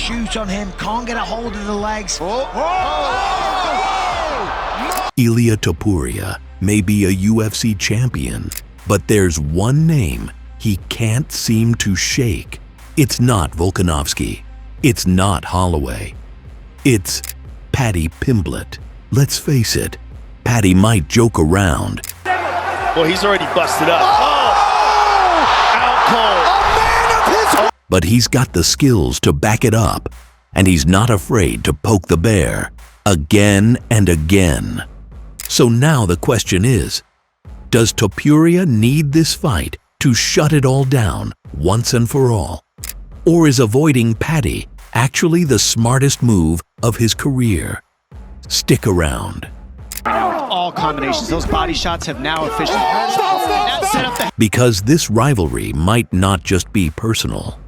shoot on him, can't get a hold of the legs. Ilia Topuria may be a UFC champion, but there's one name he can't seem to shake. It's not Volkanovski. It's not Holloway. It's Paddy Pimblett. Let's face it, Paddy might joke around. Well, he's already busted up. Out cold. A man of his... But he's got the skills to back it up, and he's not afraid to poke the bear again and again. So now the question is, does Topuria need this fight to shut it all down once and for all? Or is avoiding Paddy actually the smartest move of his career? Stick around. All combinations, those body shots have now officially set up the... Because this rivalry might not just be personal.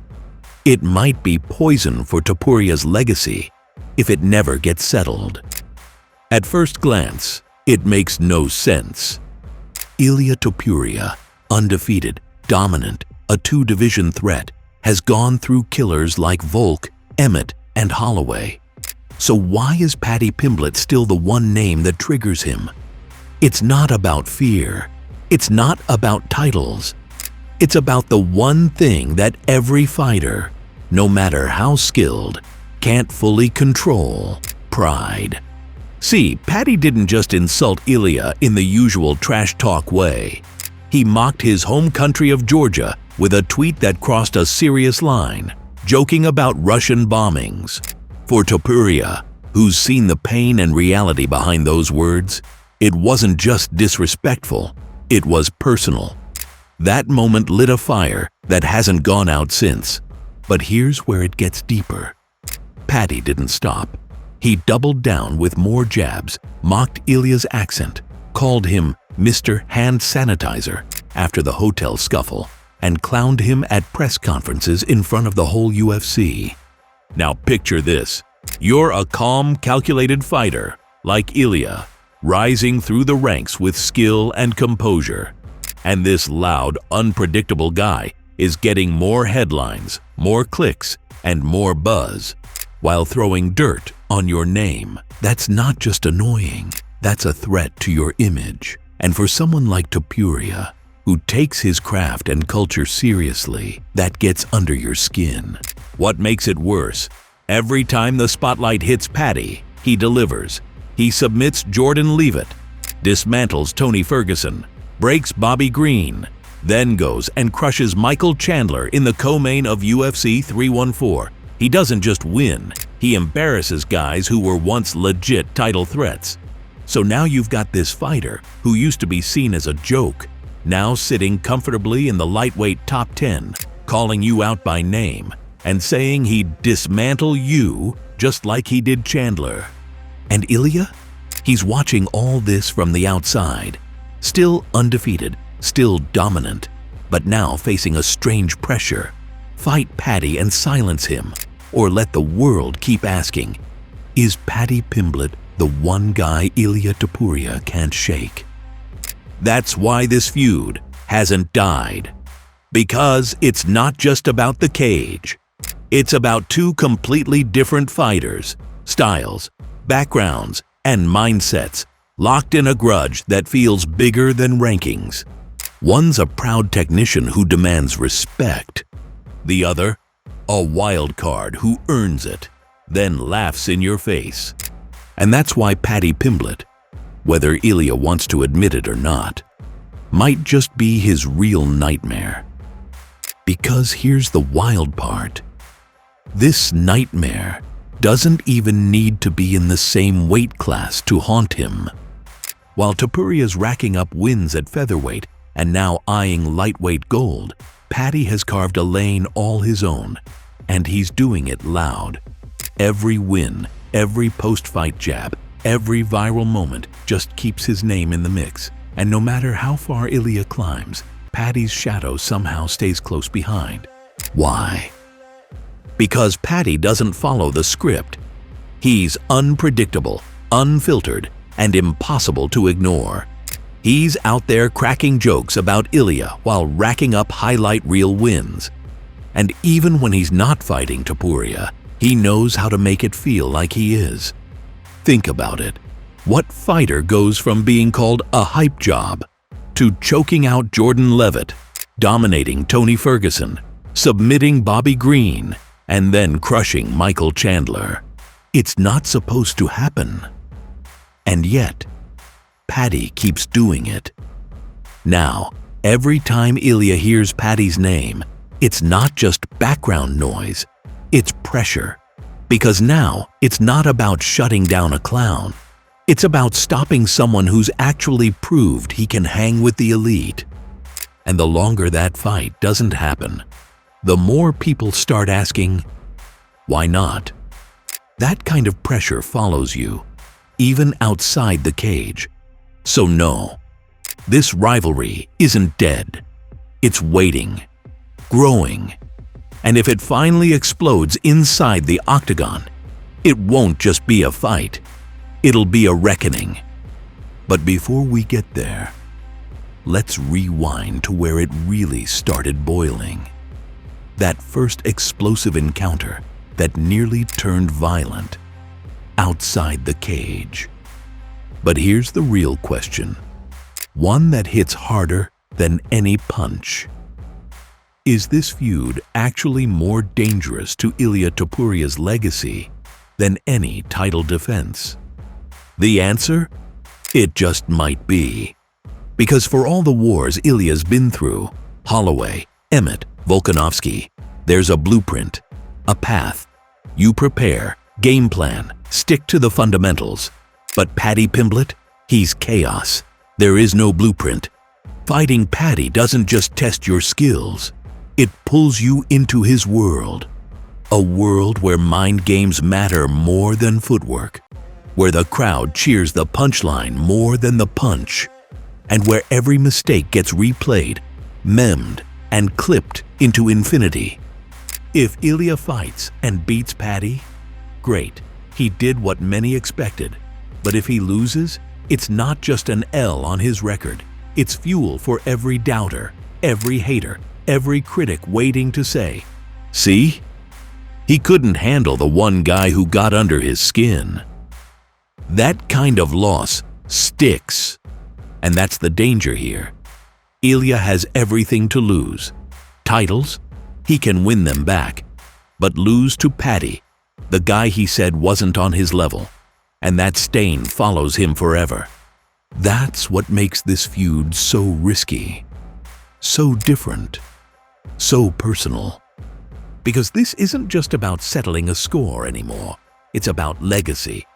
It might be poison for Topuria's legacy if it never gets settled. At first glance, it makes no sense. Ilia Topuria, undefeated, dominant, a two-division threat, has gone through killers like Volk, Emmett, and Holloway. So why is Paddy Pimblett still the one name that triggers him? It's not about fear. It's not about titles. It's about the one thing that every fighter, no matter how skilled, can't fully control: pride. See, Paddy didn't just insult Ilia in the usual trash talk way. He mocked his home country of Georgia with a tweet that crossed a serious line, joking about Russian bombings. For Topuria, who's seen the pain and reality behind those words, it wasn't just disrespectful, it was personal. That moment lit a fire that hasn't gone out since. But here's where it gets deeper. Paddy didn't stop. He doubled down with more jabs, mocked Ilia's accent, called him Mr. Hand Sanitizer after the hotel scuffle, and clowned him at press conferences in front of the whole UFC. Now picture this. You're a calm, calculated fighter, like Ilia, rising through the ranks with skill and composure. And this loud, unpredictable guy is getting more headlines, more clicks, and more buzz, while throwing dirt on your name. That's not just annoying, that's a threat to your image. And for someone like Topuria, who takes his craft and culture seriously, that gets under your skin. What makes it worse? Every time the spotlight hits Paddy, he delivers. He submits Jordan Leavitt, dismantles Tony Ferguson, breaks Bobby Green, then goes and crushes Michael Chandler in the co-main of UFC 314. He doesn't just win, he embarrasses guys who were once legit title threats. So now you've got this fighter who used to be seen as a joke, now sitting comfortably in the lightweight top 10, calling you out by name and saying he'd dismantle you just like he did Chandler. And Ilia? He's watching all this from the outside, still undefeated, still dominant, but now facing a strange pressure. Fight Paddy and silence him, or let the world keep asking, is Paddy Pimblett the one guy Ilia Topuria can't shake? That's why this feud hasn't died. Because it's not just about the cage. It's about two completely different fighters, styles, backgrounds, and mindsets, locked in a grudge that feels bigger than rankings. One's a proud technician who demands respect. The other, a wild card who earns it, then laughs in your face. And that's why Paddy Pimblett, whether Ilia wants to admit it or not, might just be his real nightmare. Because here's the wild part. This nightmare doesn't even need to be in the same weight class to haunt him. While Topuria's racking up wins at featherweight and now eyeing lightweight gold, Paddy has carved a lane all his own, and he's doing it loud. Every win, every post-fight jab, every viral moment just keeps his name in the mix, and no matter how far Ilia climbs, Paddy's shadow somehow stays close behind. Why? Because Paddy doesn't follow the script. He's unpredictable, unfiltered, and impossible to ignore. He's out there cracking jokes about Ilia while racking up highlight reel wins. And even when he's not fighting Topuria, He knows how to make it feel like he is. Think about it. What fighter goes from being called a hype job to choking out Jordan Levitt, dominating Tony Ferguson, submitting Bobby Green, and then crushing Michael Chandler? It's not supposed to happen. And yet, Paddy keeps doing it. Now, every time Ilia hears Paddy's name, it's not just background noise, it's pressure. Because now, it's not about shutting down a clown. It's about stopping someone who's actually proved he can hang with the elite. And the longer that fight doesn't happen, the more people start asking, why not? That kind of pressure follows you, even outside the cage. So no, this rivalry isn't dead. It's waiting, growing. And if it finally explodes inside the octagon, it won't just be a fight. It'll be a reckoning. But before we get there, let's rewind to where it really started boiling. That first explosive encounter that nearly turned violent outside the cage. But here's the real question, one that hits harder than any punch. Is this feud actually more dangerous to Ilia Topuria's legacy than any title defense? The answer? It just might be. Because for all the wars Ilia's been through, Holloway, Emmett, Volkanovski, there's a blueprint, a path. You prepare, game plan, stick to the fundamentals. But Paddy Pimblett, he's chaos. There is no blueprint. Fighting Paddy doesn't just test your skills. It pulls you into his world. A world where mind games matter more than footwork. Where the crowd cheers the punchline more than the punch. And where every mistake gets replayed, memed, and clipped into infinity. If Ilia fights and beats Paddy, great. He did what many expected. But if he loses, it's not just an L on his record. It's fuel for every doubter, every hater, every critic waiting to say, see? He couldn't handle the one guy who got under his skin. That kind of loss sticks. And that's the danger here. Ilia has everything to lose. Titles? He can win them back. But lose to Paddy, the guy he said wasn't on his level. And that stain follows him forever. That's what makes this feud so risky, so different, so personal. Because this isn't just about settling a score anymore. It's about legacy.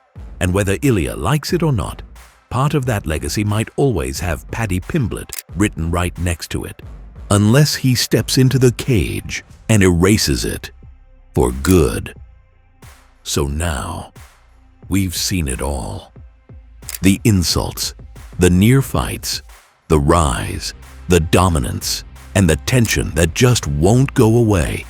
And whether Ilia likes it or not, part of that legacy might always have Paddy Pimblett written right next to it. Unless he steps into the cage and erases it for good. So now, we've seen it all. The insults, the near fights, the rise, the dominance, and the tension that just won't go away.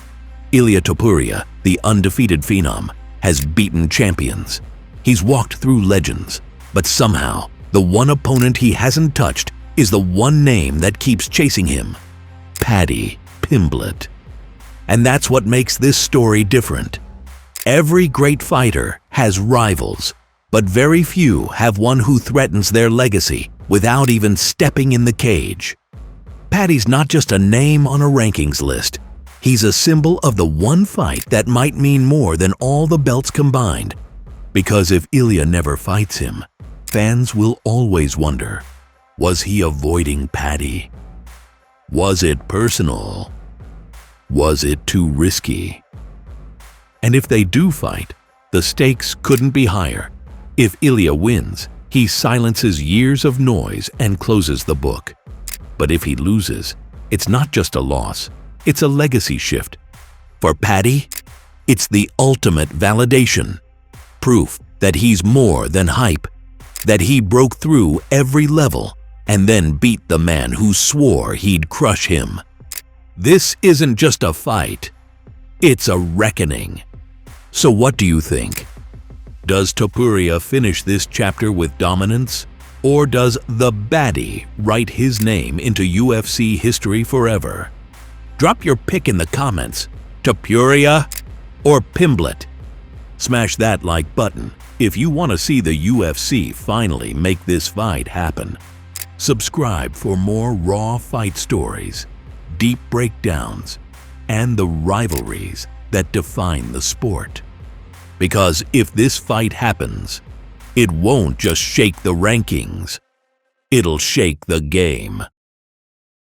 Ilia Topuria, the undefeated phenom, has beaten champions. He's walked through legends, but somehow, the one opponent he hasn't touched is the one name that keeps chasing him, Paddy Pimblett. And that's what makes this story different. Every great fighter has rivals, but very few have one who threatens their legacy without even stepping in the cage. Paddy's not just a name on a rankings list. He's a symbol of the one fight that might mean more than all the belts combined. Because if Ilia never fights him, fans will always wonder, was he avoiding Paddy? Was it personal? Was it too risky? And if they do fight, the stakes couldn't be higher. If Ilia wins, he silences years of noise and closes the book. But if he loses, it's not just a loss, it's a legacy shift. For Paddy, it's the ultimate validation. Proof that he's more than hype, that he broke through every level and then beat the man who swore he'd crush him. This isn't just a fight, it's a reckoning. So what do you think? Does Topuria finish this chapter with dominance? Or does the Baddy write his name into UFC history forever? Drop your pick in the comments. Topuria or Pimblett? Smash that like button if you want to see the UFC finally make this fight happen. Subscribe for more raw fight stories, deep breakdowns, and the rivalries that define the sport. Because if this fight happens, it won't just shake the rankings, it'll shake the game.